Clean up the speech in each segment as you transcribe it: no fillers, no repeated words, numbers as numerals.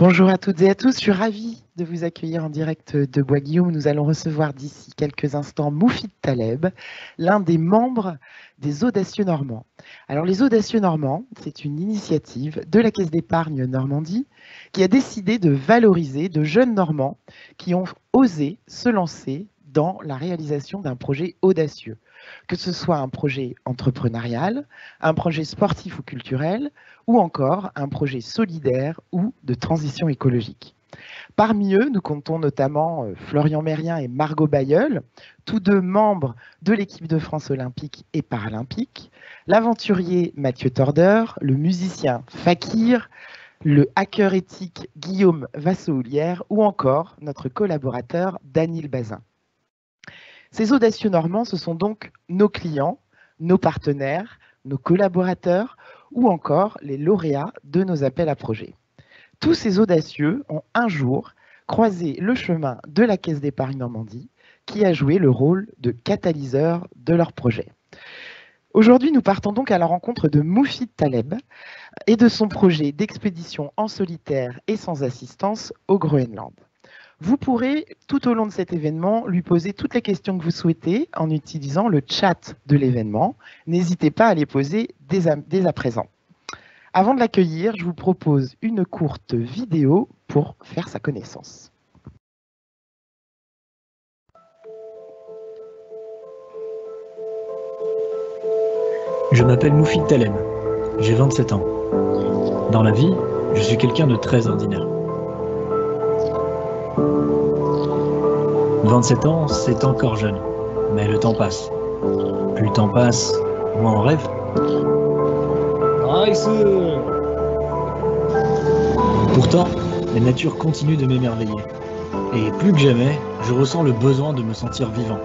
Bonjour à toutes et à tous, je suis ravie de vous accueillir en direct de Bois-Guillaume. Nous allons recevoir d'ici quelques instants Moufid Taleb, l'un des membres des Audacieux Normands. Alors les Audacieux Normands, c'est une initiative de la Caisse d'épargne Normandie qui a décidé de valoriser de jeunes Normands qui ont osé se lancer dans la réalisation d'un projet audacieux, que ce soit un projet entrepreneurial, un projet sportif ou culturel, ou encore un projet solidaire ou de transition écologique. Parmi eux, nous comptons notamment Florian Mérien et Margot Bailleul, tous deux membres de l'équipe de France olympique et paralympique, l'aventurier Mathieu Tordeur, le musicien Fakir, le hacker éthique Guillaume Vassoulière ou encore notre collaborateur Daniel Bazin. Ces audacieux Normands, ce sont donc nos clients, nos partenaires, nos collaborateurs ou encore les lauréats de nos appels à projets. Tous ces audacieux ont un jour croisé le chemin de la Caisse d'épargne Normandie qui a joué le rôle de catalyseur de leur projet. Aujourd'hui, nous partons donc à la rencontre de Moufid Taleb et de son projet d'expédition en solitaire et sans assistance au Groenland. Vous pourrez, tout au long de cet événement, lui poser toutes les questions que vous souhaitez en utilisant le chat de l'événement. N'hésitez pas à les poser dès à présent. Avant de l'accueillir, je vous propose une courte vidéo pour faire sa connaissance. Je m'appelle Moufid Taleb, j'ai 27 ans. Dans la vie, je suis quelqu'un de très ordinaire. 27 ans, c'est encore jeune, mais le temps passe. Plus le temps passe, moins on rêve. Nice. Pourtant, la nature continue de m'émerveiller. Et plus que jamais, je ressens le besoin de me sentir vivant.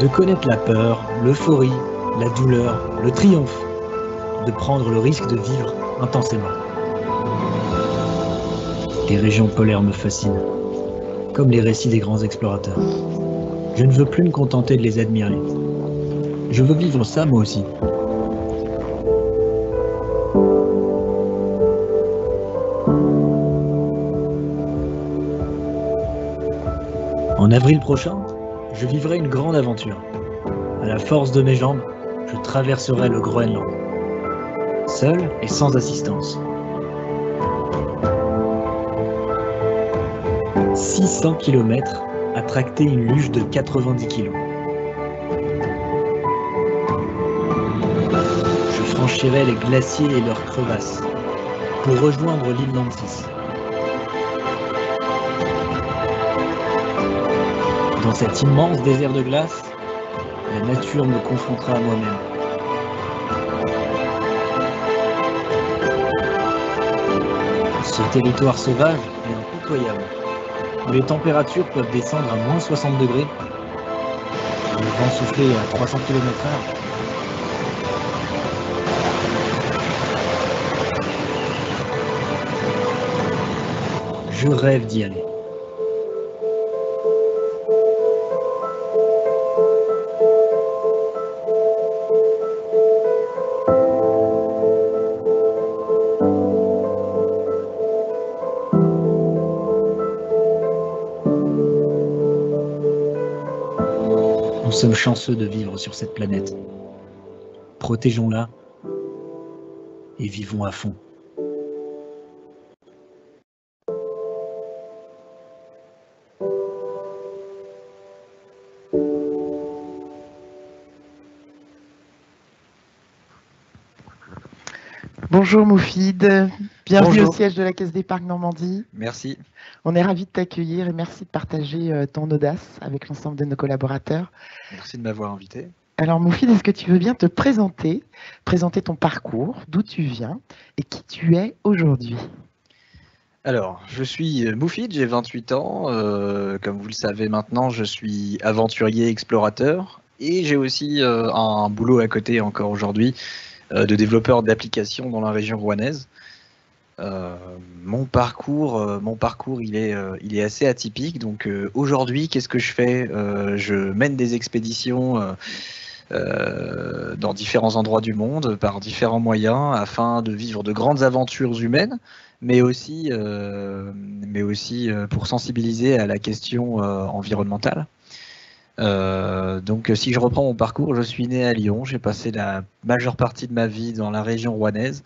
De connaître la peur, l'euphorie, la douleur, le triomphe. De prendre le risque de vivre intensément. Les régions polaires me fascinent, comme les récits des grands explorateurs. Je ne veux plus me contenter de les admirer. Je veux vivre ça moi aussi. En avril prochain, je vivrai une grande aventure. À la force de mes jambes, je traverserai le Groenland. Seul et sans assistance. 600 km à tracter une luge de 90 kg. Je franchirai les glaciers et leurs crevasses pour rejoindre l'île Nancy. Dans cet immense désert de glace, la nature me confrontera à moi-même. Ce territoire sauvage est impitoyable, où les températures peuvent descendre à moins 60 degrés, le vent souffler à 300 km/h. Je rêve d'y aller. Nous sommes chanceux de vivre sur cette planète. Protégeons-la et vivons à fond. Bonjour Moufid, bienvenue Bonjour. au siège de la Caisse d'épargne Normandie. Merci. On est ravis de t'accueillir et merci de partager ton audace avec l'ensemble de nos collaborateurs. Merci de m'avoir invité. Alors Moufid, est-ce que tu veux bien te présenter ton parcours, d'où tu viens et qui tu es aujourd'hui? Alors, je suis Moufid, j'ai 28 ans. Comme vous le savez maintenant, je suis aventurier explorateur et j'ai aussi un boulot à côté encore aujourd'hui de développeur d'applications dans la région rouennaise. Mon parcours, il est assez atypique. Donc aujourd'hui, qu'est-ce que je fais? Je mène des expéditions dans différents endroits du monde par différents moyens afin de vivre de grandes aventures humaines, mais aussi pour sensibiliser à la question environnementale. Donc si je reprends mon parcours, je suis né à Lyon, j'ai passé la majeure partie de ma vie dans la région rouennaise.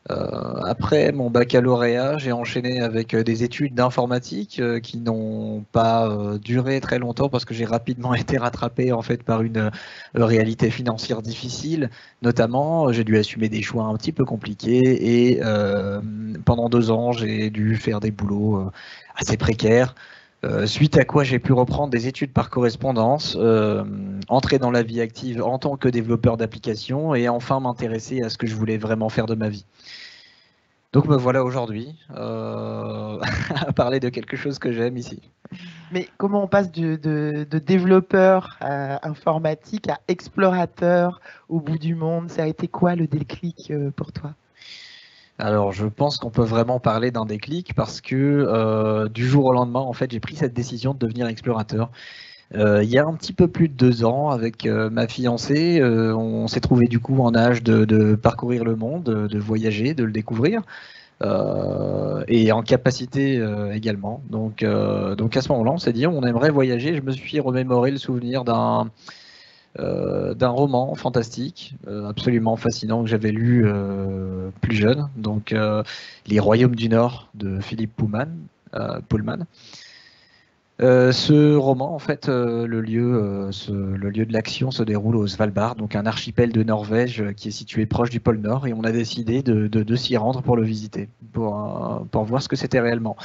Après mon baccalauréat, j'ai enchaîné avec des études d'informatique qui n'ont pas duré très longtemps parce que j'ai rapidement été rattrapé en fait par une réalité financière difficile. Notamment, j'ai dû assumer des choix un petit peu compliqués et pendant 2 ans, j'ai dû faire des boulots assez précaires. Suite à quoi j'ai pu reprendre des études par correspondance, entrer dans la vie active en tant que développeur d'applications et enfin m'intéresser à ce que je voulais vraiment faire de ma vie. Donc me voilà aujourd'hui à parler de quelque chose que j'aime ici. Mais comment on passe de développeur informatique à explorateur au bout du monde? Ça a été quoi le déclic pour toi? Alors je pense qu'on peut vraiment parler d'un déclic parce que du jour au lendemain, en fait, j'ai pris cette décision de devenir explorateur. Il y a un petit peu plus de 2 ans, avec ma fiancée, on s'est trouvé du coup en âge de parcourir le monde, de voyager, de le découvrir. Et en capacité également. Donc à ce moment-là, on s'est dit on aimerait voyager. Je me suis remémoré le souvenir d'un roman fantastique, absolument fascinant que j'avais lu plus jeune. Donc Les Royaumes du Nord de Philippe Pullman. Ce roman, en fait, le lieu de l'action se déroule au Svalbard, donc un archipel de Norvège qui est situé proche du pôle Nord, et on a décidé de s'y rendre pour le visiter, pour voir ce que c'était réellement.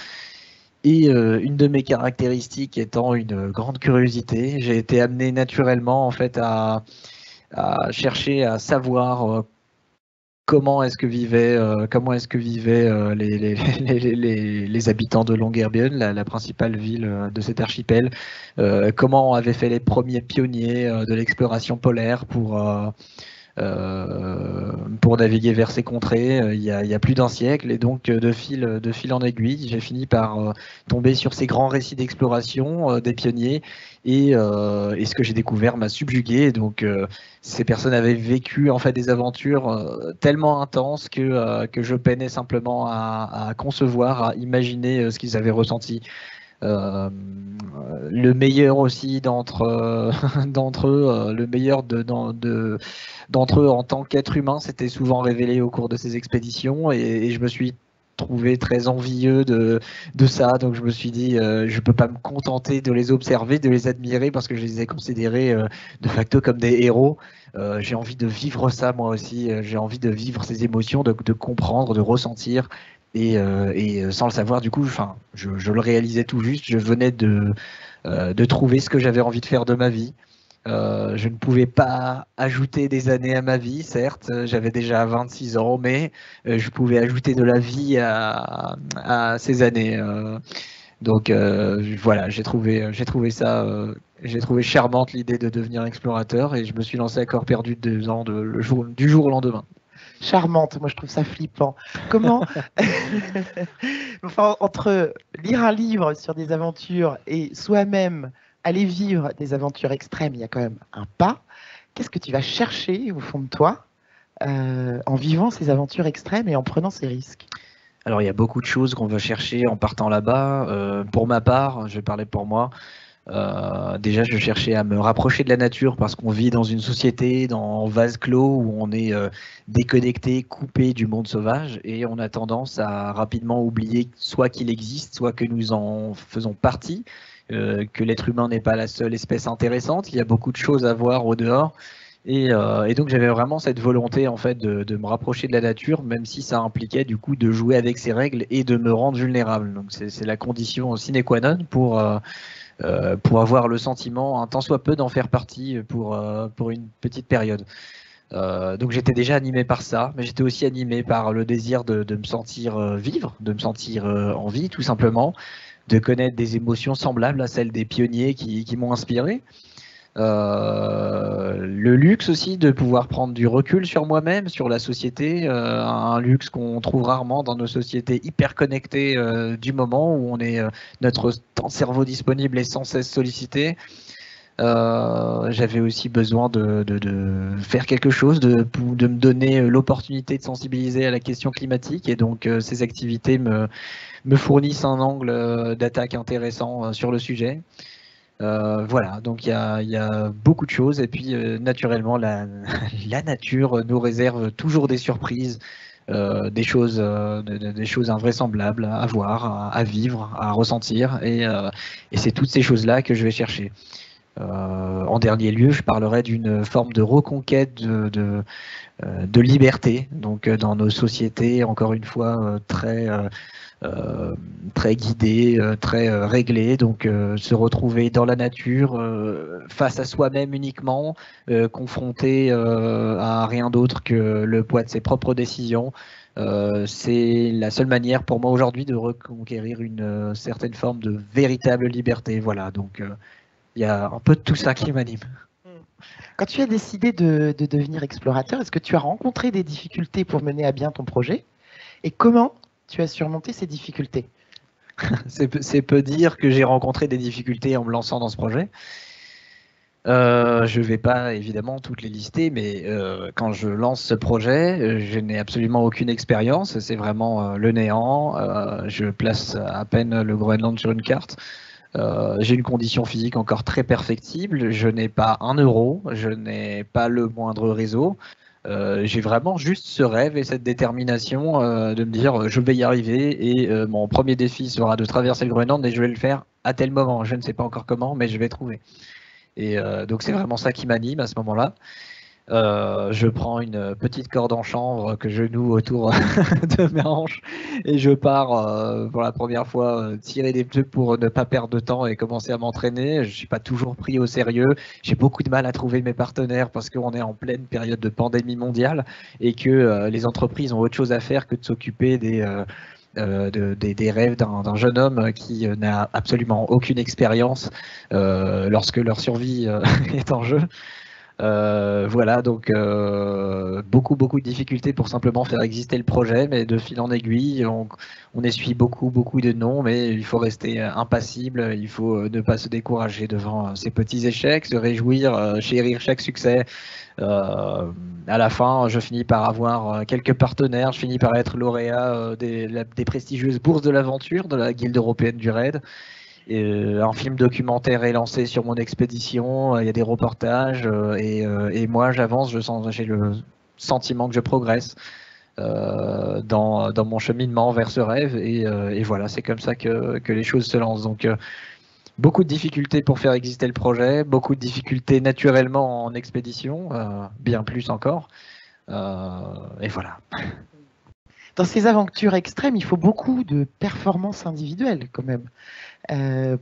Et une de mes caractéristiques étant une grande curiosité, j'ai été amené naturellement en fait à chercher à savoir comment est-ce que vivaient les habitants de Longyearbyen, la principale ville de cet archipel, comment avaient fait les premiers pionniers de l'exploration polaire pour naviguer vers ces contrées il y a plus d'un siècle. Et donc de fil en aiguille, j'ai fini par tomber sur ces grands récits d'exploration des pionniers, et ce que j'ai découvert m'a subjugué. Et donc ces personnes avaient vécu en fait des aventures tellement intenses que je peinais simplement à concevoir, à imaginer ce qu'ils avaient ressenti. Le meilleur aussi d'entre eux, le meilleur d'entre eux en tant qu'être humain s'était souvent révélé au cours de ces expéditions, et je me suis trouvé très envieux de ça. Donc je me suis dit, je peux pas me contenter de les observer, de les admirer, parce que je les ai considérés de facto comme des héros. J'ai envie de vivre ça moi aussi, j'ai envie de vivre ces émotions, de comprendre, de ressentir. Et sans le savoir, du coup, enfin, je le réalisais tout juste. Je venais de trouver ce que j'avais envie de faire de ma vie. Je ne pouvais pas ajouter des années à ma vie, certes, j'avais déjà 26 ans, mais je pouvais ajouter de la vie à ces années. Donc voilà, j'ai trouvé charmante l'idée de devenir explorateur, et je me suis lancé à corps perdu de 2 ans du jour au lendemain. Charmante, moi je trouve ça flippant. Comment enfin, entre lire un livre sur des aventures et soi-même aller vivre des aventures extrêmes, il y a quand même un pas. Qu'est-ce que tu vas chercher au fond de toi en vivant ces aventures extrêmes et en prenant ces risques? Alors il y a beaucoup de choses qu'on va chercher en partant là-bas. Pour ma part, je vais parler pour moi. Déjà, je cherchais à me rapprocher de la nature parce qu'on vit dans une société, en vase clos, où on est déconnecté, coupé du monde sauvage, et on a tendance à rapidement oublier soit qu'il existe, soit que nous en faisons partie, que l'être humain n'est pas la seule espèce intéressante. Il y a beaucoup de choses à voir au dehors. Et donc j'avais vraiment cette volonté en fait de me rapprocher de la nature, même si ça impliquait du coup de jouer avec ses règles et de me rendre vulnérable. Donc c'est la condition sine qua non pour avoir le sentiment, un tant soit peu, d'en faire partie pour une petite période. Donc j'étais déjà animé par ça, mais j'étais aussi animé par le désir de me sentir vivre, de me sentir en vie tout simplement, de connaître des émotions semblables à celles des pionniers qui m'ont inspiré. Le luxe aussi de pouvoir prendre du recul sur moi-même, sur la société, un luxe qu'on trouve rarement dans nos sociétés hyper connectées du moment où on est notre temps de cerveau disponible est sans cesse sollicité. J'avais aussi besoin de faire quelque chose, de me donner l'opportunité de sensibiliser à la question climatique. Et donc, ces activités me fournissent un angle d'attaque intéressant sur le sujet. Voilà, donc il y a beaucoup de choses. Et puis, naturellement, la nature nous réserve toujours des surprises. Des choses invraisemblables à voir, à vivre, à ressentir, et c'est toutes ces choses-là que je vais chercher. En dernier lieu, je parlerai d'une forme de reconquête de liberté, donc dans nos sociétés, encore une fois, très guidées, très réglées, donc se retrouver dans la nature, face à soi-même uniquement, confronté à rien d'autre que le poids de ses propres décisions. C'est la seule manière pour moi aujourd'hui de reconquérir une certaine forme de véritable liberté. Voilà, donc il y a un peu de tout ça qui m'anime. Quand tu as décidé de devenir explorateur, est-ce que tu as rencontré des difficultés pour mener à bien ton projet? Et comment tu as surmonté ces difficultés? C'est peu dire que j'ai rencontré des difficultés en me lançant dans ce projet. Je ne vais pas évidemment toutes les lister, mais quand je lance ce projet, je n'ai absolument aucune expérience. C'est vraiment le néant. Je place à peine le Groenland sur une carte. J'ai une condition physique encore très perfectible. Je n'ai pas un euro. Je n'ai pas le moindre réseau. J'ai vraiment juste ce rêve et cette détermination de me dire je vais y arriver, et mon premier défi sera de traverser le Groenland, et je vais le faire à tel moment. Je ne sais pas encore comment, mais je vais trouver. Et donc c'est vraiment ça qui m'anime à ce moment-là. Je prends une petite corde en chanvre que je noue autour de mes hanches, et je pars pour la première fois tirer des trucs pour ne pas perdre de temps et commencer à m'entraîner. Je ne suis pas toujours pris au sérieux. J'ai beaucoup de mal à trouver mes partenaires parce qu'on est en pleine période de pandémie mondiale, et que les entreprises ont autre chose à faire que de s'occuper des rêves d'un jeune homme qui n'a absolument aucune expérience lorsque leur survie est en jeu. Voilà, donc beaucoup de difficultés pour simplement faire exister le projet, mais de fil en aiguille, on essuie beaucoup de non, mais il faut rester impassible, il faut ne pas se décourager devant ces petits échecs, se réjouir, chérir chaque succès. À la fin, je finis par avoir quelques partenaires, je finis par être lauréat des prestigieuses bourses de l'aventure de la Guilde européenne du raid. Un film documentaire est lancé sur mon expédition, il y a des reportages, et moi j'avance, j'ai le sentiment que je progresse dans mon cheminement vers ce rêve, et voilà, c'est comme ça que les choses se lancent. Donc beaucoup de difficultés pour faire exister le projet, beaucoup de difficultés naturellement en expédition, bien plus encore, et voilà. Dans ces aventures extrêmes, il faut beaucoup de performances individuelles quand même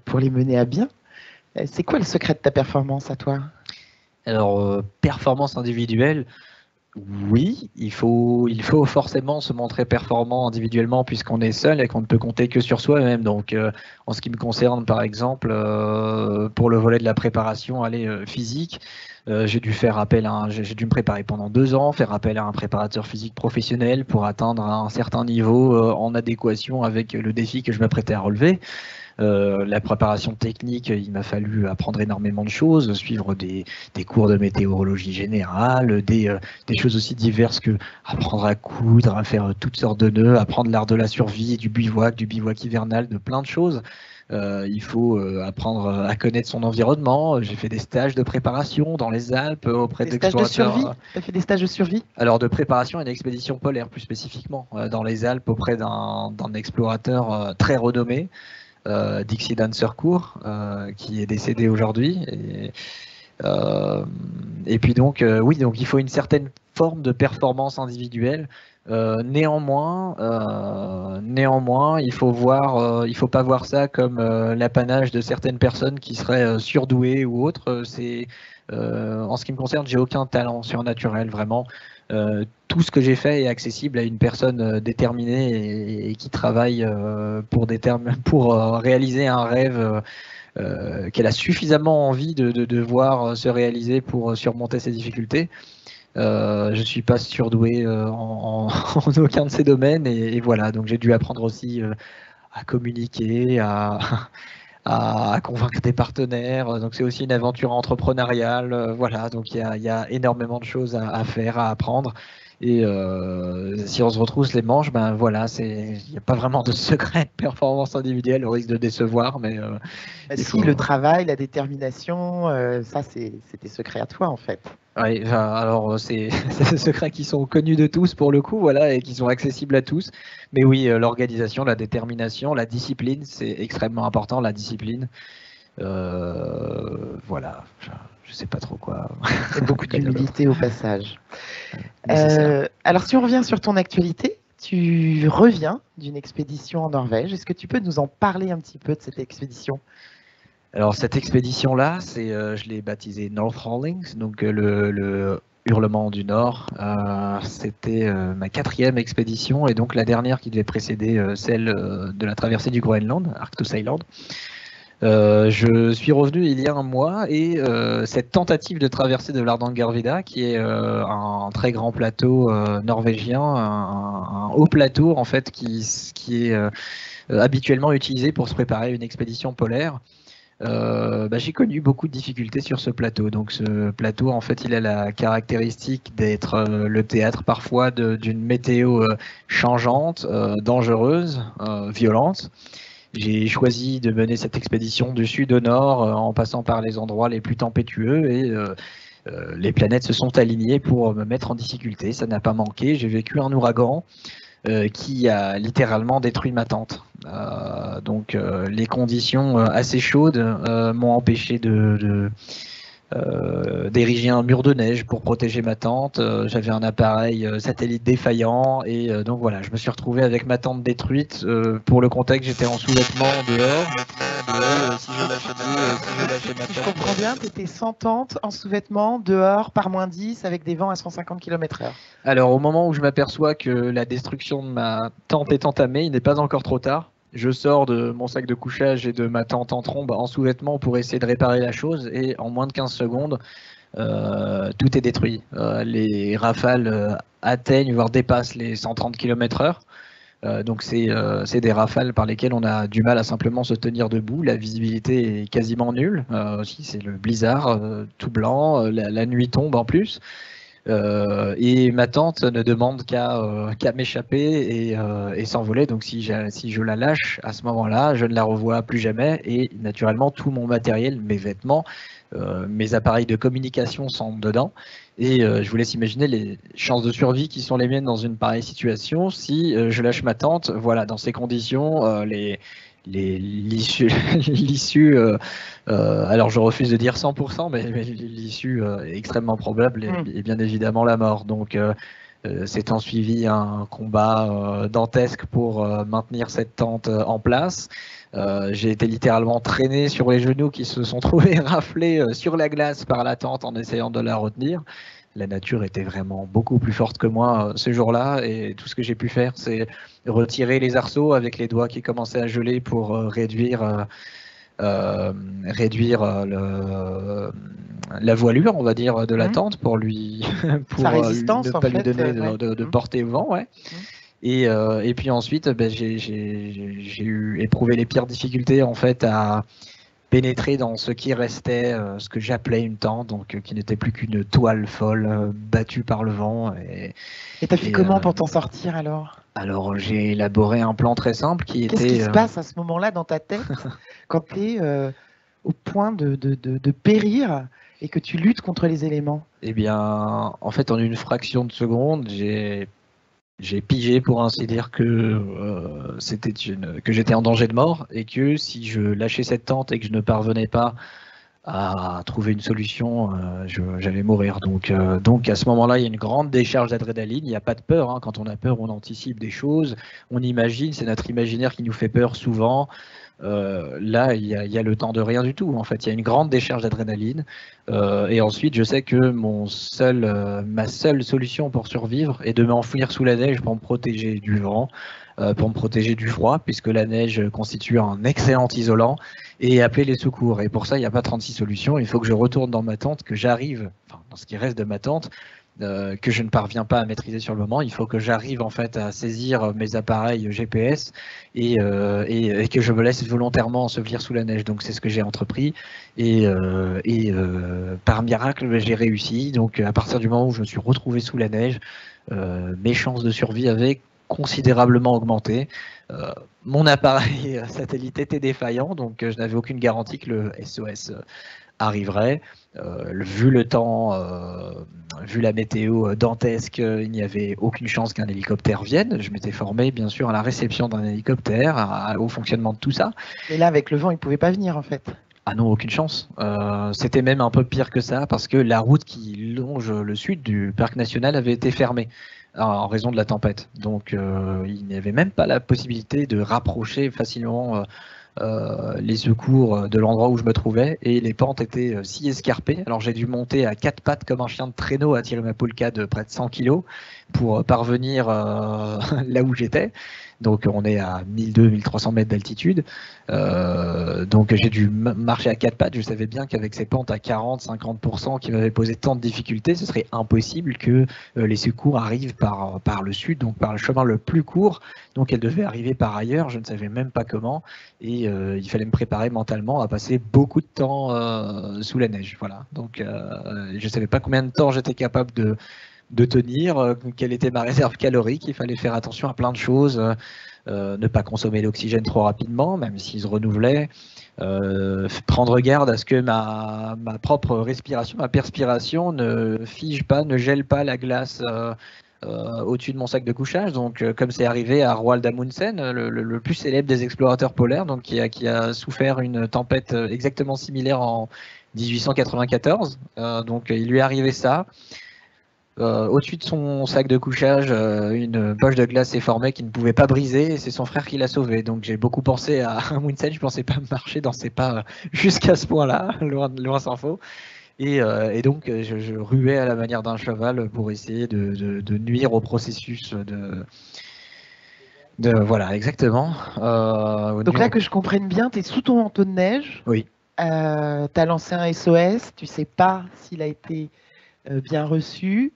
pour les mener à bien. C'est quoi le secret de ta performance à toi? Alors, performance individuelle, oui, il faut forcément se montrer performant individuellement puisqu'on est seul et qu'on ne peut compter que sur soi-même. Donc, en ce qui me concerne, par exemple, pour le volet de la préparation physique, j'ai dû me préparer pendant 2 ans, faire appel à un préparateur physique professionnel pour atteindre un certain niveau en adéquation avec le défi que je m'apprêtais à relever. La préparation technique, il m'a fallu apprendre énormément de choses, suivre des cours de météorologie générale, des choses aussi diverses que apprendre à coudre, à faire toutes sortes de nœuds, apprendre l'art de la survie, du bivouac hivernal, de plein de choses. Il faut apprendre à connaître son environnement. J'ai fait des stages de préparation dans les Alpes auprès d'explorateurs. Des stages de survie? Tu as fait des stages de survie? Alors de préparation à une expédition polaire plus spécifiquement, dans les Alpes auprès d'un explorateur très renommé. Dixie Dancercourt, qui est décédé aujourd'hui. Et puis donc, oui, donc il faut une certaine forme de performance individuelle. Néanmoins, il faut pas voir ça comme l'apanage de certaines personnes qui seraient surdouées ou autres. En ce qui me concerne, j'ai aucun talent surnaturel, vraiment. Tout ce que j'ai fait est accessible à une personne déterminée et qui travaille pour réaliser un rêve qu'elle a suffisamment envie de voir se réaliser pour surmonter ses difficultés. Je ne suis pas surdoué en aucun de ces domaines, et voilà, donc j'ai dû apprendre aussi à communiquer, à convaincre des partenaires. Donc c'est aussi une aventure entrepreneuriale. Voilà, donc il y a énormément de choses à faire, à apprendre. Et si on se retrousse les manches, ben voilà, il n'y a pas vraiment de secret de performance individuelle au risque de décevoir, mais Si le travail, la détermination, ça c'est tes secrets à toi en fait. Oui, alors c'est des secrets qui sont connus de tous pour le coup, voilà, et qui sont accessibles à tous. Mais oui, l'organisation, la détermination, la discipline, c'est extrêmement important, la discipline. Voilà, je sais pas trop quoi. Et beaucoup d'humilité au passage. Nécessaire. Alors si on revient sur ton actualité, tu reviens d'une expédition en Norvège. Est-ce que tu peux nous en parler un petit peu de cette expédition? Alors cette expédition-là, je l'ai baptisée North Howlings, donc le hurlement du Nord. C'était ma 4e expédition et donc la dernière qui devait précéder celle de la traversée du Groenland, Arctos Island. Je suis revenu il y a un mois et cette tentative de traversée de l'Hardangervidda, qui est un très grand plateau norvégien, un haut plateau en fait qui est habituellement utilisé pour se préparer à une expédition polaire. J'ai connu beaucoup de difficultés sur ce plateau. Donc ce plateau, en fait, il a la caractéristique d'être le théâtre parfois d'une météo changeante, dangereuse, violente. J'ai choisi de mener cette expédition du sud au nord en passant par les endroits les plus tempétueux et les planètes se sont alignées pour me mettre en difficulté. Ça n'a pas manqué. J'ai vécu un ouragan qui a littéralement détruit ma tente. Donc les conditions assez chaudes m'ont empêché d'ériger un mur de neige pour protéger ma tente. J'avais un appareil satellite défaillant et donc voilà, je me suis retrouvé avec ma tente détruite. Pour le contexte, j'étais en sous-vêtements dehors. Si je lâchais ma Si je tente, comprends bien, tu étais sans tente, en sous-vêtements, dehors, par -10, avec des vents à 150 km/h. Alors au moment où je m'aperçois que la destruction de ma tente est entamée, il n'est pas encore trop tard. Je sors de mon sac de couchage et de ma tente en trombe en sous-vêtements pour essayer de réparer la chose et en moins de 15 secondes, tout est détruit. Les rafales atteignent voire dépassent les 130 km/h. Donc c'est des rafales par lesquelles on a du mal à simplement se tenir debout. La visibilité est quasiment nulle. Aussi c'est le blizzard tout blanc. La nuit tombe en plus. Et ma tante ne demande qu'à m'échapper et s'envoler. Donc si je la lâche à ce moment-là, je ne la revois plus jamais. Et naturellement, tout mon matériel, mes vêtements, mes appareils de communication sont dedans. Et je vous laisse imaginer les chances de survie qui sont les miennes dans une pareille situation. Si je lâche ma tante, voilà, dans ces conditions, l'issue, alors je refuse de dire 100%, mais l'issue extrêmement probable est bien évidemment la mort. Donc s'est ensuivi un combat dantesque pour maintenir cette tente en place. J'ai été littéralement traîné sur les genoux qui se sont trouvés raflés sur la glace par la tente en essayant de la retenir. La nature était vraiment beaucoup plus forte que moi ce jour-là et tout ce que j'ai pu faire, c'est retirer les arceaux avec les doigts qui commençaient à geler pour réduire la voilure, on va dire, de la tente pour sa résistance, ne pas lui donner de portée au vent, ouais. Et puis ensuite, j'ai éprouvé les pires difficultés en fait à pénétrer dans ce qui restait, ce que j'appelais une tente, donc qui n'était plus qu'une toile folle battue par le vent. Et t'as fait comment pour t'en sortir alors? Alors j'ai élaboré un plan très simple qui était... Qu'est-ce qui se passe à ce moment-là dans ta tête quand tu es au point de périr et que tu luttes contre les éléments? Eh bien, en fait, en une fraction de seconde, j'ai pigé, pour ainsi dire, que j'étais en danger de mort et que si je lâchais cette tente et que je ne parvenais pas à trouver une solution, j'allais mourir. Donc à ce moment-là, il y a une grande décharge d'adrénaline. Il n'y a pas de peur, hein. Quand on a peur, on anticipe des choses, on imagine, c'est notre imaginaire qui nous fait peur souvent. Là, il y a le temps de rien du tout. En fait, il y a une grande décharge d'adrénaline. Et ensuite, je sais que ma seule solution pour survivre est de m'enfouir sous la neige pour me protéger du vent, pour me protéger du froid, puisque la neige constitue un excellent isolant, et appeler les secours. Et pour ça, il n'y a pas 36 solutions. Il faut que je retourne dans ma tente, que j'arrive, enfin, dans ce qui reste de ma tente, que je ne parviens pas à maîtriser sur le moment. Il faut que j'arrive en fait à saisir mes appareils GPS et que je me laisse volontairement ensevelir sous la neige. Donc c'est ce que j'ai entrepris par miracle j'ai réussi. Donc à partir du moment où je me suis retrouvé sous la neige, mes chances de survie avaient considérablement augmenté. Mon appareil satellite était défaillant, donc je n'avais aucune garantie que le SOS arriverait. Vu le temps, vu la météo dantesque, il n'y avait aucune chance qu'un hélicoptère vienne. Je m'étais formé bien sûr à la réception d'un hélicoptère, au fonctionnement de tout ça. Et là, avec le vent, il ne pouvait pas venir en fait. Ah non, aucune chance. C'était même un peu pire que ça parce que la route qui longe le sud du parc national avait été fermée en raison de la tempête. Donc il n'y avait même pas la possibilité de rapprocher facilement les secours de l'endroit où je me trouvais, et les pentes étaient si escarpées. Alors j'ai dû monter à 4 pattes comme un chien de traîneau à tirer ma polka de près de 100 kg pour parvenir là où j'étais. Donc on est à 1200-1300 mètres d'altitude. Donc j'ai dû marcher à 4 pattes. Je savais bien qu'avec ces pentes à 40-50% qui m'avaient posé tant de difficultés, ce serait impossible que les secours arrivent par le sud, donc par le chemin le plus court. Donc elles devaient arriver par ailleurs, je ne savais même pas comment. Et il fallait me préparer mentalement à passer beaucoup de temps sous la neige. Voilà. Donc je ne savais pas combien de temps j'étais capable de tenir, quelle était ma réserve calorique. Il fallait faire attention à plein de choses, ne pas consommer l'oxygène trop rapidement, même s'il se renouvelait, prendre garde à ce que ma propre respiration, ma perspiration ne fige pas, ne gèle pas la glace au-dessus de mon sac de couchage. Donc comme c'est arrivé à Roald Amundsen, le plus célèbre des explorateurs polaires, donc qui a souffert une tempête exactement similaire en 1894. Donc il lui est arrivé ça. Au-dessus de son sac de couchage, une poche de glace s'est formée qui ne pouvait pas briser, et c'est son frère qui l'a sauvé. Donc j'ai beaucoup pensé à Amundsen, je pensais pas marcher dans ses pas jusqu'à ce point-là, loin s'en faut. Et donc je ruais à la manière d'un cheval pour essayer de nuire au processus voilà, exactement. Donc là, que je comprenne bien, tu es sous ton manteau de neige. Oui. Tu as lancé un SOS, tu sais pas s'il a été bien reçu.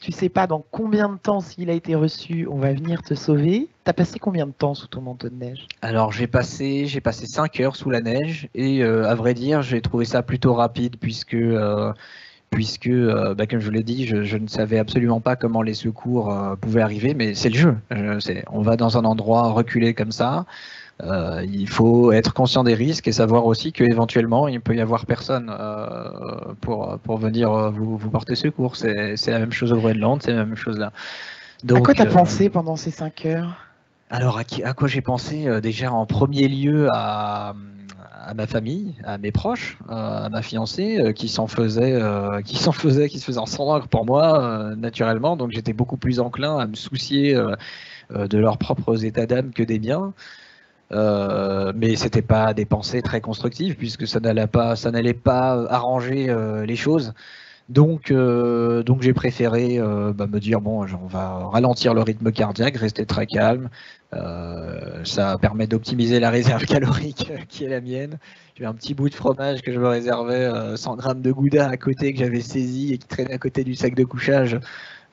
Tu sais pas dans combien de temps, s'il a été reçu, on va venir te sauver. Tu as passé combien de temps sous ton manteau de neige? Alors j'ai passé 5 heures sous la neige, et à vrai dire j'ai trouvé ça plutôt rapide puisque comme je vous l'ai dit, je ne savais absolument pas comment les secours pouvaient arriver, mais c'est le jeu. On va dans un endroit reculé comme ça. Il faut être conscient des risques et savoir aussi qu'éventuellement il peut y avoir personne pour venir vous porter secours. C'est la même chose au Groenland, c'est la même chose là. Donc, à quoi tu as pensé pendant ces 5 heures? Alors à quoi j'ai pensé? Déjà en premier lieu à ma famille, à mes proches, à ma fiancée qui se faisait en sang pour moi naturellement. Donc j'étais beaucoup plus enclin à me soucier de leurs propres états d'âme que des miens. Mais c'était pas des pensées très constructives puisque ça n'allait pas arranger les choses. Donc j'ai préféré me dire bon, on va ralentir le rythme cardiaque, rester très calme. Ça permet d'optimiser la réserve calorique qui est la mienne. J'ai un petit bout de fromage que je me réservais, 100 grammes de gouda à côté que j'avais saisi et qui traînait à côté du sac de couchage.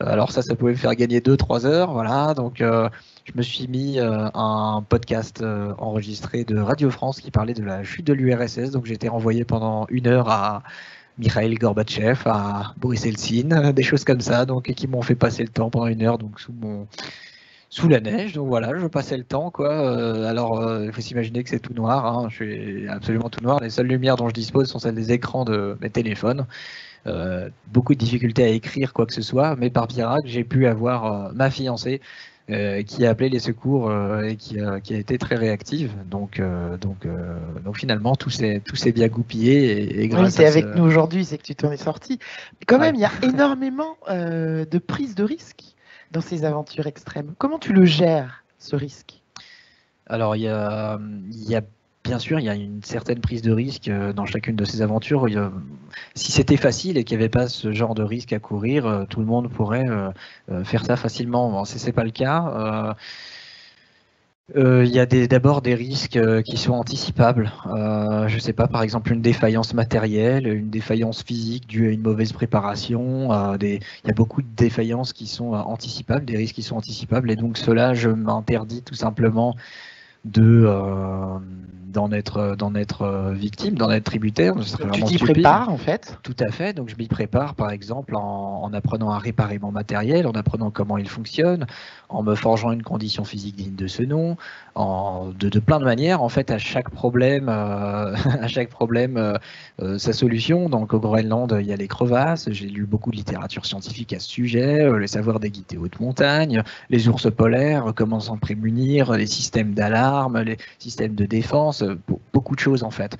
Alors ça pouvait me faire gagner 2-3 heures, voilà. Donc je me suis mis un podcast enregistré de Radio France qui parlait de la chute de l'URSS. Donc j'ai été renvoyé pendant 1 heure à Mikhail Gorbatchev, à Boris Eltsine, des choses comme ça, donc qui m'ont fait passer le temps pendant 1 heure, donc sous la neige. Donc voilà, je passais le temps, quoi. Alors il faut s'imaginer que c'est tout noir, hein. Je suis absolument tout noir. Les seules lumières dont je dispose sont celles des écrans de mes téléphones. Beaucoup de difficultés à écrire quoi que ce soit, mais par miracle, j'ai pu avoir ma fiancée qui a appelé les secours et qui a été très réactive. Donc finalement, tout s'est bien goupillé. Et grâce tu es avec nous aujourd'hui, c'est que tu t'en es sorti. Mais quand même, il y a énormément de prise de risque dans ces aventures extrêmes. Comment tu le gères, ce risque? Alors, il y a bien sûr, il y a une certaine prise de risque dans chacune de ces aventures. Si c'était facile et qu'il n'y avait pas ce genre de risque à courir, tout le monde pourrait faire ça facilement. Bon, c'est pas le cas. Il y a d'abord des risques qui sont anticipables. Je ne sais pas, par exemple, une défaillance matérielle, une défaillance physique due à une mauvaise préparation. Il y a beaucoup de défaillances qui sont anticipables, des risques qui sont anticipables. Et donc, cela, je m'interdis tout simplement d'en être victime, d'en être tributaire. Ce serait Donc, tu vraiment t'y stupide. prépares en fait. Tout à fait. Donc, je m'y prépare, par exemple, en apprenant à réparer mon matériel, en apprenant comment il fonctionne, en me forgeant une condition physique digne de ce nom, de plein de manières. En fait, à chaque problème, sa solution. Donc, au Groenland, il y a les crevasses. J'ai lu beaucoup de littérature scientifique à ce sujet, les savoirs des guides des hautes montagnes, les ours polaires, comment s'en prémunir, les systèmes d'alarme, les systèmes de défense, beaucoup de choses en fait.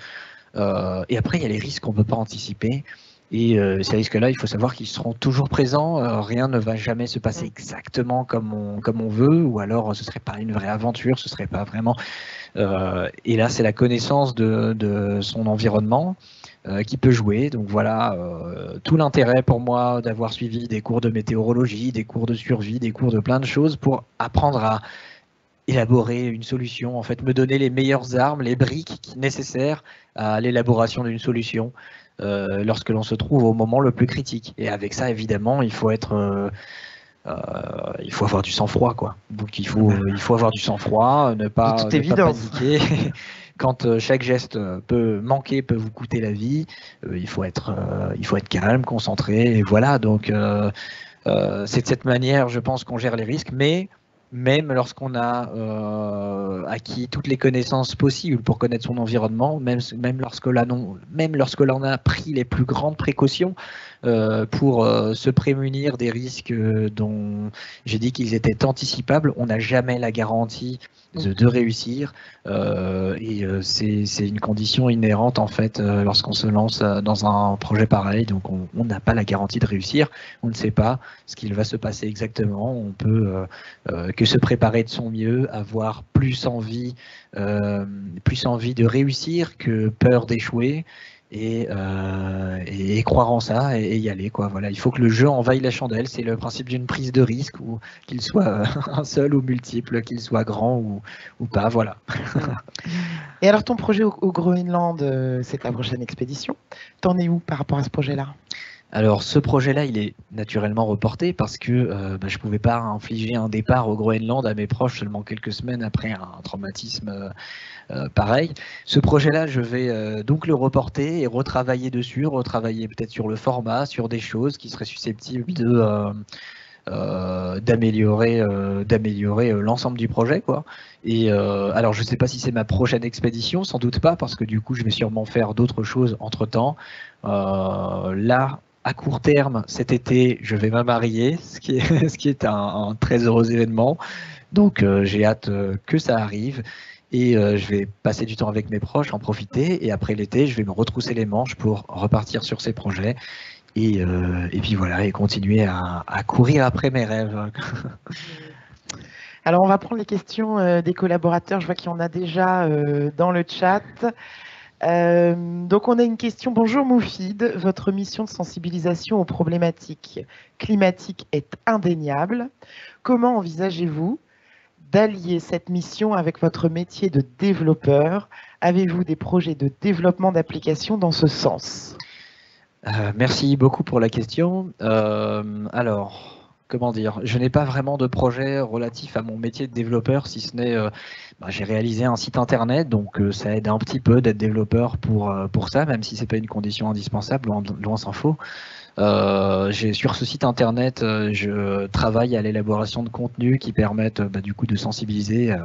Et après, il y a les risques qu'on ne peut pas anticiper. Et ces risques-là, il faut savoir qu'ils seront toujours présents. Rien ne va jamais se passer exactement comme on veut, ou alors ce ne serait pas une vraie aventure, ce serait pas vraiment. Et là, c'est la connaissance de son environnement qui peut jouer. Donc voilà, tout l'intérêt pour moi d'avoir suivi des cours de météorologie, des cours de survie, des cours de plein de choses pour apprendre à élaborer une solution, en fait, me donner les meilleures armes, les briques nécessaires à l'élaboration d'une solution lorsque l'on se trouve au moment le plus critique. Et avec ça, évidemment, il faut avoir du sang-froid, quoi. Donc il faut avoir du sang-froid, ne pas paniquer. Quand chaque geste peut vous coûter la vie, il faut être calme, concentré, et voilà. Donc c'est de cette manière, je pense, qu'on gère les risques, mais même lorsqu'on a acquis toutes les connaissances possibles pour connaître son environnement, même lorsque l'on a pris les plus grandes précautions pour se prémunir des risques dont j'ai dit qu'ils étaient anticipables, on n'a jamais la garantie de réussir. C'est une condition inhérente en fait lorsqu'on se lance dans un projet pareil. Donc on n'a pas la garantie de réussir. On ne sait pas ce qu'il va se passer exactement. On peut que se préparer de son mieux, avoir plus envie de réussir que peur d'échouer. Et croire en ça et y aller, quoi. Voilà, il faut que le jeu envahisse la chandelle. C'est le principe d'une prise de risque, ou qu'il soit un seul ou multiple, qu'il soit grand ou pas. Voilà. Et alors, ton projet au Groenland, c'est ta prochaine expédition. T'en es où par rapport à ce projet-là ? Alors, ce projet-là, il est naturellement reporté parce que je ne pouvais pas infliger un départ au Groenland à mes proches seulement quelques semaines après un traumatisme pareil. Ce projet-là, je vais donc le reporter et retravailler dessus, retravailler peut-être sur le format, sur des choses qui seraient susceptibles d'améliorer l'ensemble du projet, quoi. Et alors je sais pas si c'est ma prochaine expédition, sans doute pas, parce que du coup je vais sûrement faire d'autres choses entre temps. Là, à court terme, cet été, je vais me marier, ce qui est un très heureux événement. Donc j'ai hâte que ça arrive. Et je vais passer du temps avec mes proches, en profiter. Et après l'été, je vais me retrousser les manches pour repartir sur ces projets. Et puis voilà, et continuer à courir après mes rêves. Alors, on va prendre les questions des collaborateurs. Je vois qu'il y en a déjà dans le chat. Donc, on a une question. Bonjour Moufid, votre mission de sensibilisation aux problématiques climatiques est indéniable. Comment envisagez-vous d'allier cette mission avec votre métier de développeur? Avez-vous des projets de développement d'applications dans ce sens? Merci beaucoup pour la question. Alors, comment dire, je n'ai pas vraiment de projet relatif à mon métier de développeur, si ce n'est j'ai réalisé un site internet, donc ça aide un petit peu d'être développeur pour ça, même si c'est pas une condition indispensable, loin s'en faut. Sur ce site internet, je travaille à l'élaboration de contenus qui permettent du coup de sensibiliser,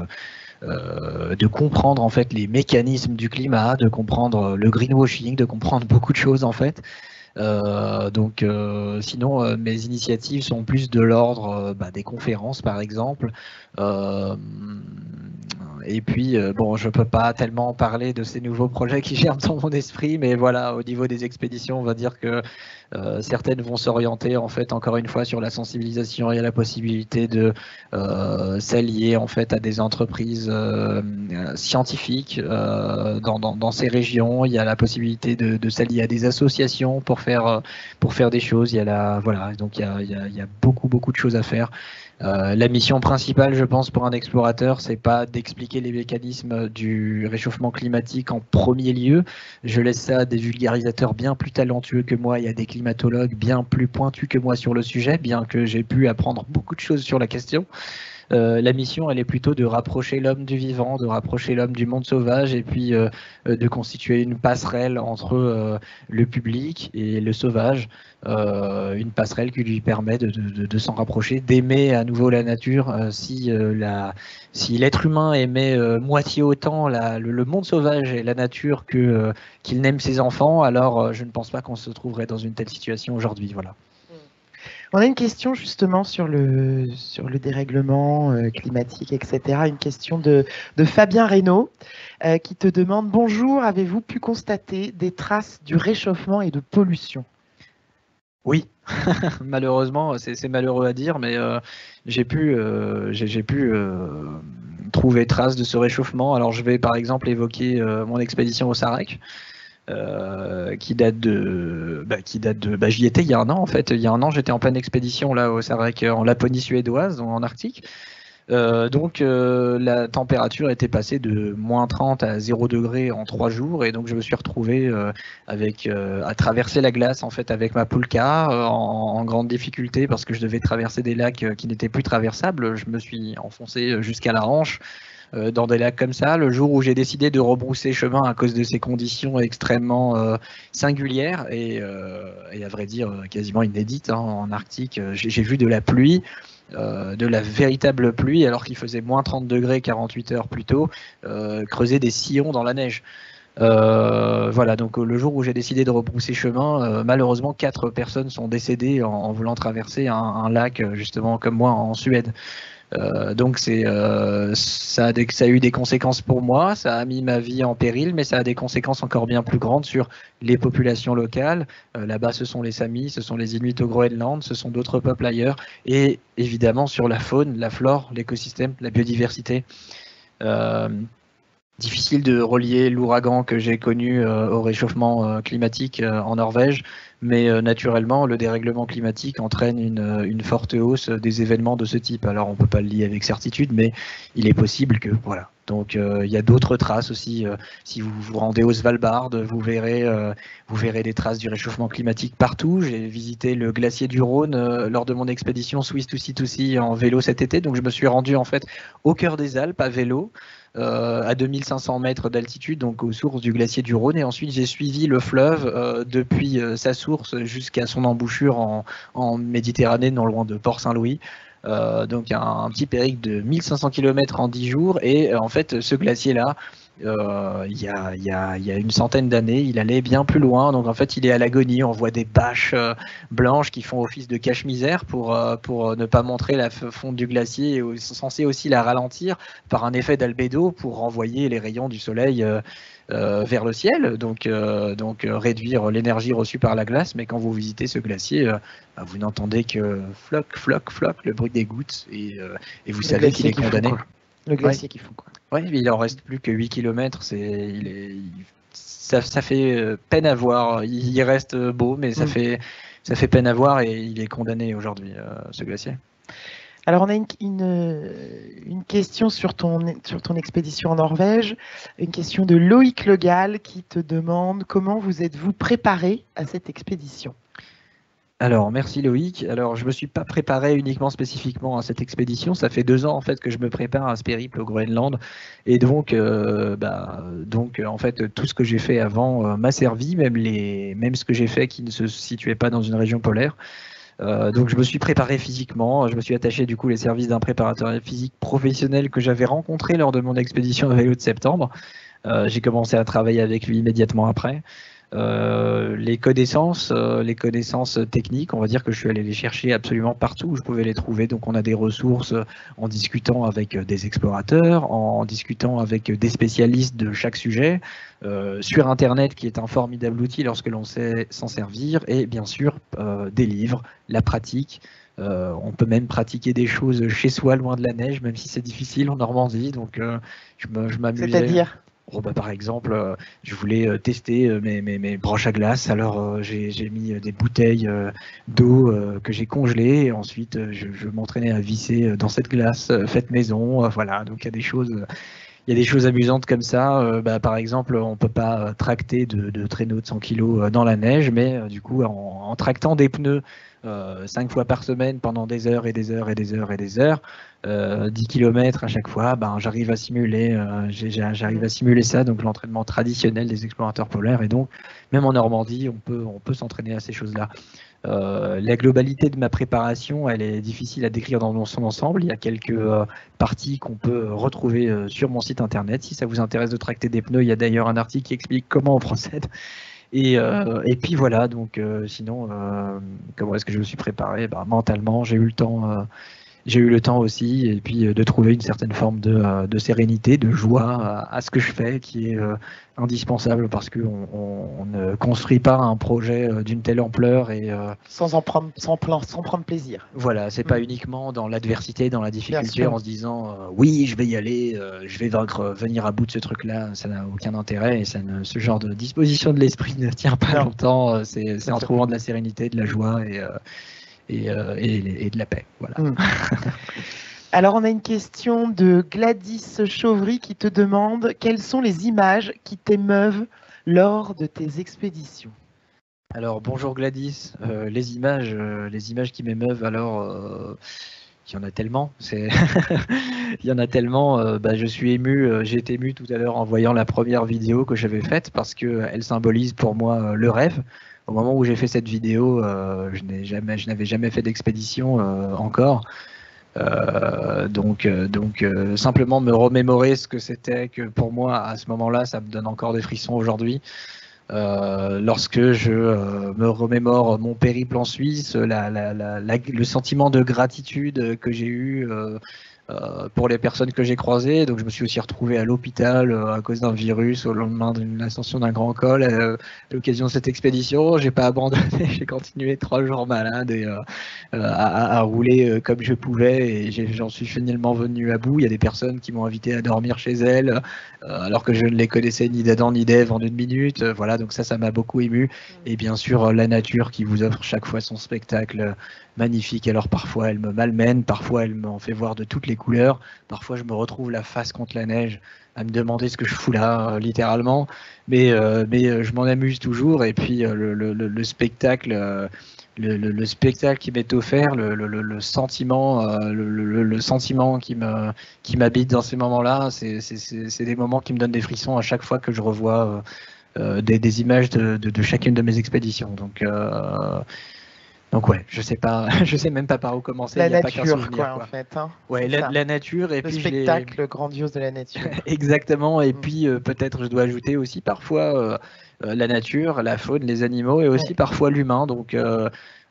de comprendre en fait les mécanismes du climat, de comprendre le greenwashing, de comprendre beaucoup de choses en fait. Sinon, mes initiatives sont plus de l'ordre des conférences par exemple. Et puis, je peux pas tellement parler de ces nouveaux projets qui germent dans mon esprit, mais voilà, au niveau des expéditions, on va dire que certaines vont s'orienter en fait encore une fois sur la sensibilisation et à la possibilité de s'allier en fait à des entreprises scientifiques dans ces régions. Il y a la possibilité de s'allier à des associations pour faire des choses. Donc il y a beaucoup de choses à faire. La mission principale, je pense, pour un explorateur, c'est pas d'expliquer les mécanismes du réchauffement climatique en premier lieu. Je laisse ça à des vulgarisateurs bien plus talentueux que moi et à des climatologues bien plus pointus que moi sur le sujet, bien que j'ai pu apprendre beaucoup de choses sur la question. La mission, elle est plutôt de rapprocher l'homme du vivant, de rapprocher l'homme du monde sauvage et puis de constituer une passerelle entre le public et le sauvage, une passerelle qui lui permet de s'en rapprocher, d'aimer à nouveau la nature. Si l'être humain aimait moitié autant le monde sauvage et la nature qu'il n'aime ses enfants, alors je ne pense pas qu'on se trouverait dans une telle situation aujourd'hui. Voilà. On a une question justement sur le dérèglement climatique, etc. Une question de Fabien Reynaud qui te demande: bonjour, avez-vous pu constater des traces du réchauffement et de pollution? Oui, malheureusement, c'est malheureux à dire, mais j'ai pu trouver trace de ce réchauffement. Alors je vais par exemple évoquer mon expédition au Sarek. Qui date de, j'y étais il y a un an en fait. Il y a un an, j'étais en pleine expédition là au Sarek en Laponie suédoise, en Arctique. Donc la température était passée de -30 à 0 degré en 3 jours, et donc je me suis retrouvé à traverser la glace en fait avec ma poulka en grande difficulté parce que je devais traverser des lacs qui n'étaient plus traversables. Je me suis enfoncé jusqu'à la hanche dans des lacs comme ça. Le jour où j'ai décidé de rebrousser chemin à cause de ces conditions extrêmement singulières et à vrai dire quasiment inédites en Arctique, j'ai vu de la pluie, de la véritable pluie, alors qu'il faisait -30 degrés 48 heures plus tôt, creuser des sillons dans la neige. Voilà, donc le jour où j'ai décidé de rebrousser chemin, malheureusement 4 personnes sont décédées en voulant traverser un lac, justement comme moi en Suède. Donc ça a eu des conséquences pour moi, ça a mis ma vie en péril, mais ça a des conséquences encore bien plus grandes sur les populations locales. Là-bas, ce sont les Samis, ce sont les Inuits au Groenland, ce sont d'autres peuples ailleurs, et évidemment sur la faune, la flore, l'écosystème, la biodiversité. Difficile de relier l'ouragan que j'ai connu au réchauffement climatique en Norvège, mais naturellement, le dérèglement climatique entraîne une forte hausse des événements de ce type. Alors, on ne peut pas le lier avec certitude, mais il est possible que, voilà. Donc, il y a d'autres traces aussi. Si vous vous rendez au Svalbard, vous verrez des traces du réchauffement climatique partout. J'ai visité le glacier du Rhône lors de mon expédition Swiss to Sea en vélo cet été. Donc, je me suis rendu en fait au cœur des Alpes à vélo. À 2500 mètres d'altitude, donc aux sources du glacier du Rhône, et ensuite j'ai suivi le fleuve depuis sa source jusqu'à son embouchure en Méditerranée, non loin de Port-Saint-Louis. Donc un petit périple de 1500 km en 10 jours, et en fait ce glacier-là, il y a une centaine d'années, il allait bien plus loin, donc en fait il est à l'agonie. On voit des bâches blanches qui font office de cache-misère pour ne pas montrer la fonte du glacier, et sont censés aussi la ralentir par un effet d'albédo pour renvoyer les rayons du soleil vers le ciel, donc réduire l'énergie reçue par la glace. Mais quand vous visitez ce glacier, vous n'entendez que floc, floc, floc, le bruit des gouttes, et vous savez qu'il est condamné. Le glacier qui fond, quoi. Oui, il en reste plus que 8 km. Ça fait peine à voir. Il reste beau, mais ça fait peine à voir, et il est condamné aujourd'hui, ce glacier. Alors, on a une question sur ton expédition en Norvège, une question de Loïc Legal qui te demande: comment vous êtes-vous préparé à cette expédition? Alors, merci Loïc. Alors, je me suis pas préparé uniquement spécifiquement à cette expédition. Ça fait 2 ans en fait que je me prépare à ce périple au Groenland, et donc en fait tout ce que j'ai fait avant m'a servi, même ce que j'ai fait qui ne se situait pas dans une région polaire. Donc je me suis préparé physiquement, je me suis attaché du coup les services d'un préparateur physique professionnel que j'avais rencontré lors de mon expédition à vélo de septembre. J'ai commencé à travailler avec lui immédiatement après. Les connaissances techniques, on va dire que je suis allé les chercher absolument partout où je pouvais les trouver. Donc on a des ressources en discutant avec des explorateurs, en discutant avec des spécialistes de chaque sujet, sur Internet qui est un formidable outil lorsque l'on sait s'en servir, et bien sûr des livres, la pratique. On peut même pratiquer des choses chez soi, loin de la neige, même si c'est difficile en Normandie. Donc je m'amusais. C'est-à-dire ? Bon, bah, par exemple, je voulais tester mes broches à glace, alors j'ai mis des bouteilles d'eau que j'ai congelées, et ensuite je m'entraînais à visser dans cette glace faite maison. Voilà, donc il y a des choses amusantes comme ça. Bah, par exemple, on peut pas tracter de traîneau de 100 kg dans la neige, mais du coup, en tractant des pneus 5 fois par semaine pendant des heures et des heures et des heures et des heures, 10 km à chaque fois, ben, j'arrive à simuler ça, donc l'entraînement traditionnel des explorateurs polaires. Et donc, même en Normandie, on peut s'entraîner à ces choses-là. La globalité de ma préparation, elle est difficile à décrire dans son ensemble. Il y a quelques parties qu'on peut retrouver sur mon site internet. Si ça vous intéresse de tracter des pneus, il y a d'ailleurs un article qui explique comment on procède. Et puis voilà, donc sinon, comment est-ce que je me suis préparé? Bah, mentalement, j'ai eu le temps aussi, et puis de trouver une certaine forme de sérénité, de joie à ce que je fais, qui est indispensable, parce qu'on ne construit pas un projet d'une telle ampleur et sans prendre plaisir. Voilà, c'est pas uniquement dans l'adversité, dans la difficulté, en se disant oui, je vais y aller, je vais venir à bout de ce truc-là. Ça n'a aucun intérêt, et ce genre de disposition de l'esprit ne tient pas longtemps. C'est en trouvant de la sérénité, de la joie et de la paix. Voilà. Alors, on a une question de Gladys Chauvry qui te demande quelles sont les images qui t'émeuvent lors de tes expéditions. Alors, bonjour Gladys. Les images qui m'émeuvent, alors, il y en a tellement. Il y en a tellement. Je suis ému. J'ai été ému tout à l'heure en voyant la première vidéo que j'avais faite, parce qu'elle symbolise pour moi le rêve. Au moment où j'ai fait cette vidéo, je n'avais jamais fait d'expédition encore. Donc, simplement me remémorer ce que c'était que pour moi à ce moment-là, ça me donne encore des frissons aujourd'hui. Lorsque je me remémore mon périple en Suisse, le sentiment de gratitude que j'ai eu pour les personnes que j'ai croisées. Donc je me suis aussi retrouvé à l'hôpital à cause d'un virus au lendemain d'une ascension d'un grand col. À l'occasion de cette expédition, j'ai pas abandonné, j'ai continué 3 jours malade et à rouler comme je pouvais, et j'en suis finalement venu à bout. Il y a des personnes qui m'ont invité à dormir chez elles alors que je ne les connaissais ni d'Adam ni d'Ève en 1 minute. Voilà, donc ça m'a beaucoup ému. Et bien sûr la nature qui vous offre chaque fois son spectacle magnifique. Alors parfois elle me malmène, parfois elle m'en fait voir de toutes les couleurs, parfois je me retrouve la face contre la neige à me demander ce que je fous là, littéralement, mais je m'en amuse toujours. Et puis le spectacle, le spectacle qui m'est offert, le sentiment, le sentiment qui m'habite dans ces moments-là, c'est des moments qui me donnent des frissons à chaque fois que je revois des images de chacune de mes expéditions. Donc ouais, je sais même pas par où commencer. La il y a nature, pas qu'un souvenir, en fait. Hein, ouais, la nature, et le puis spectacle grandiose de la nature. Exactement, et puis peut-être je dois ajouter aussi parfois la nature, la faune, les animaux, et aussi parfois l'humain. Donc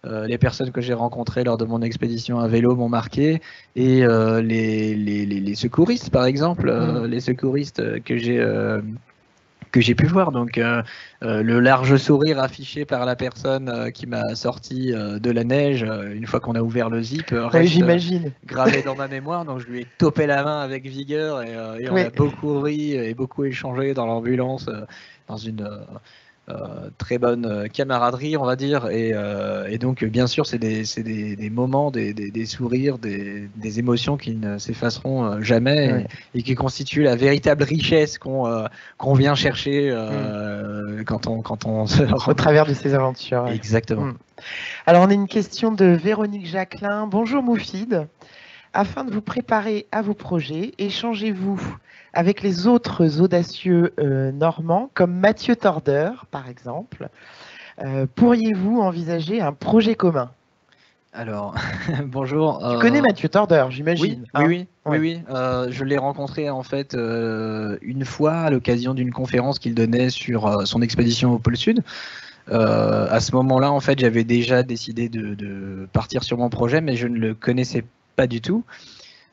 les personnes que j'ai rencontrées lors de mon expédition à vélo m'ont marqué, et les secouristes par exemple, les secouristes que j'ai pu voir. Donc le large sourire affiché par la personne qui m'a sorti de la neige une fois qu'on a ouvert le zip reste gravé dans ma mémoire. Donc je lui ai topé la main avec vigueur, et on a beaucoup ri et beaucoup échangé dans l'ambulance dans une très bonne camaraderie, on va dire. Et donc bien sûr c'est des moments, des sourires, des émotions qui ne s'effaceront jamais, et qui constituent la véritable richesse qu'on vient chercher quand on se au travers de ces aventures. Exactement. Alors on a une question de Véronique Jacquelin. Bonjour Moufid. Afin de vous préparer à vos projets, échangez-vous avec les autres audacieux normands, comme Mathieu Tordeur, par exemple. Pourriez-vous envisager un projet commun? Alors, bonjour. Tu connais Mathieu Tordeur, j'imagine. Oui. Je l'ai rencontré en fait une fois à l'occasion d'une conférence qu'il donnait sur son expédition au pôle Sud. À ce moment-là, en fait, j'avais déjà décidé de partir sur mon projet, mais je ne le connaissais pas du tout.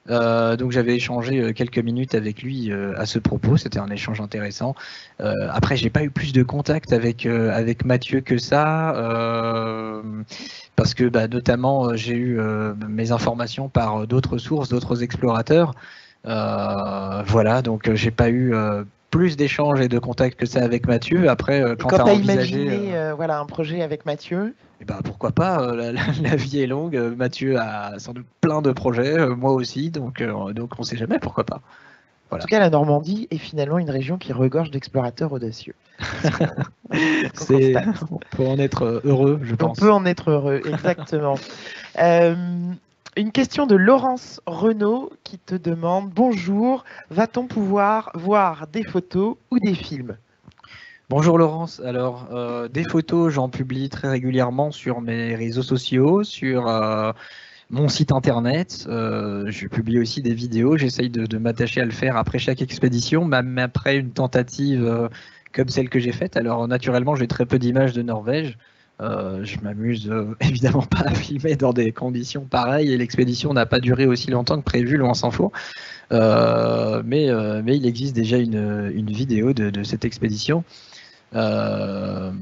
Donc j'avais échangé quelques minutes avec lui à ce propos. C'était un échange intéressant. Après, j'ai pas eu plus de contact avec Mathieu que ça, parce que notamment j'ai eu mes informations par d'autres sources, d'autres explorateurs. Voilà, donc j'ai pas eu plus d'échanges et de contacts que ça avec Mathieu. Après, quand tu as envisagé... imaginé voilà, un projet avec Mathieu, Eh ben, pourquoi pas, la vie est longue, Mathieu a sans doute plein de projets, moi aussi, donc on sait jamais, pourquoi pas. Voilà. En tout cas, la Normandie est finalement une région qui regorge d'explorateurs audacieux. On peut en être heureux, je pense. On peut en être heureux, exactement. Une question de Laurence Renaud qui te demande « Bonjour, va-t-on pouvoir voir des photos ou des films ?» Bonjour Laurence, alors des photos j'en publie très régulièrement sur mes réseaux sociaux, sur mon site internet, je publie aussi des vidéos, j'essaye de m'attacher à le faire après chaque expédition, même après une tentative comme celle que j'ai faite. Alors naturellement j'ai très peu d'images de Norvège, je m'amuse évidemment pas à filmer dans des conditions pareilles et l'expédition n'a pas duré aussi longtemps que prévu, loin s'en faut. Mais il existe déjà une vidéo de cette expédition. On a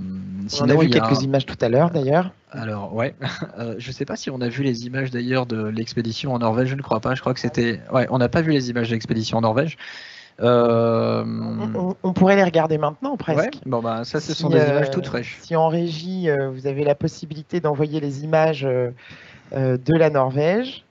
vu quelques images tout à l'heure d'ailleurs. Alors ouais, je sais pas si on a vu les images d'ailleurs de l'expédition en Norvège, je ne crois pas, je crois que c'était... Ouais, on n'a pas vu les images de l'expédition en Norvège. On pourrait les regarder maintenant presque. Ouais, bon bah ça ce sont des images toutes fraîches. Si en régie vous avez la possibilité d'envoyer les images de la Norvège.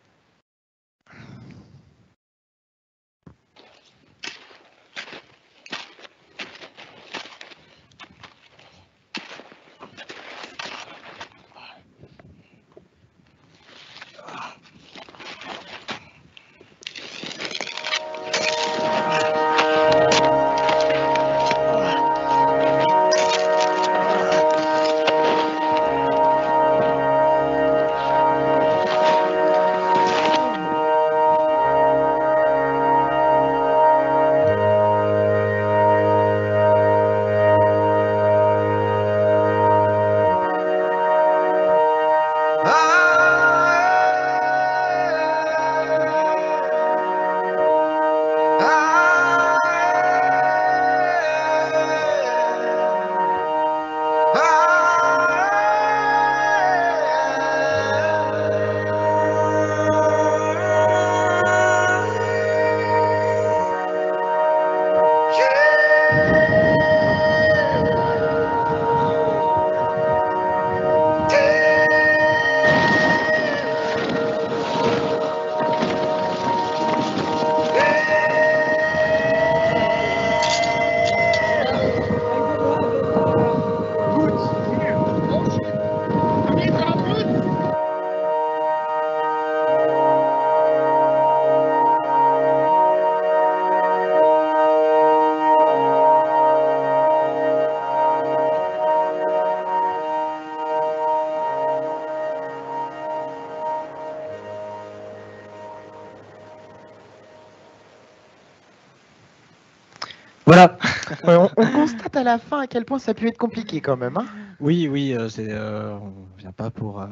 Voilà. On constate à la fin à quel point ça a pu être compliqué quand même. Hein. Oui, on vient pas pour,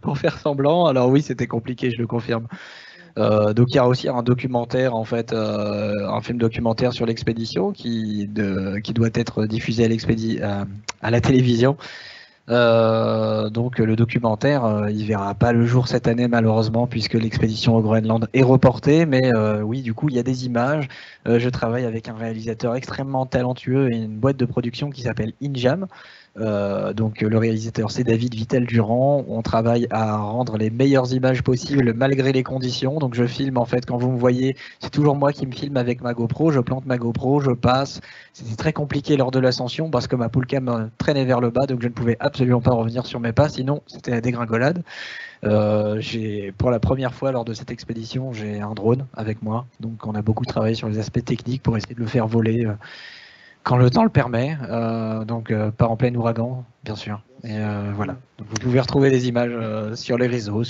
pour faire semblant. Alors oui, c'était compliqué, je le confirme. Donc il y a aussi un documentaire, en fait, un film documentaire sur l'expédition qui doit être diffusé à la télévision. Donc le documentaire, il verra pas le jour cette année malheureusement puisque l'expédition au Groenland est reportée, mais oui, du coup il y a des images. Je travaille avec un réalisateur extrêmement talentueux et une boîte de production qui s'appelle Injam. Donc le réalisateur c'est David Vittel-Durand. On travaille à rendre les meilleures images possibles malgré les conditions. Donc je filme en fait, quand vous me voyez, c'est toujours moi qui me filme avec ma GoPro. Je plante ma GoPro, je passe. C'était très compliqué lors de l'ascension parce que ma poolcam traînait vers le bas, donc je ne pouvais absolument pas revenir sur mes pas, sinon c'était la dégringolade. Pour la première fois lors de cette expédition, j'ai un drone avec moi. Donc on a beaucoup travaillé sur les aspects techniques pour essayer de le faire voler quand le temps le permet, donc pas en plein ouragan, bien sûr. Et voilà. Donc, vous pouvez retrouver des images sur les réseaux,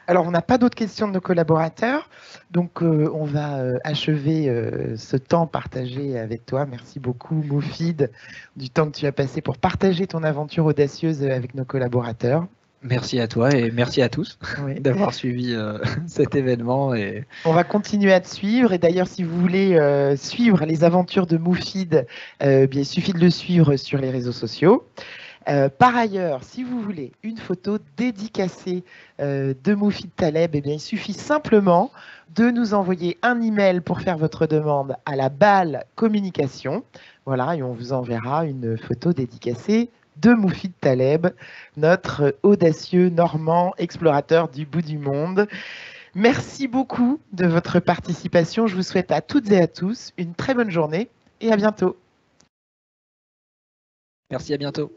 Alors, on n'a pas d'autres questions de nos collaborateurs, donc on va achever ce temps partagé avec toi. Merci beaucoup, Moufid, du temps que tu as passé pour partager ton aventure audacieuse avec nos collaborateurs. Merci à toi et merci à tous d'avoir suivi cet événement. Et... On va continuer à te suivre. Et d'ailleurs, si vous voulez suivre les aventures de Moufid, bien, il suffit de le suivre sur les réseaux sociaux. Par ailleurs, si vous voulez une photo dédicacée de Moufid Taleb, eh bien, il suffit simplement de nous envoyer un email pour faire votre demande à la balle communication. Voilà, et on vous enverra une photo dédicacée de Moufid Taleb, notre audacieux Normand explorateur du bout du monde. Merci beaucoup de votre participation. Je vous souhaite à toutes et à tous une très bonne journée et à bientôt. Merci, à bientôt.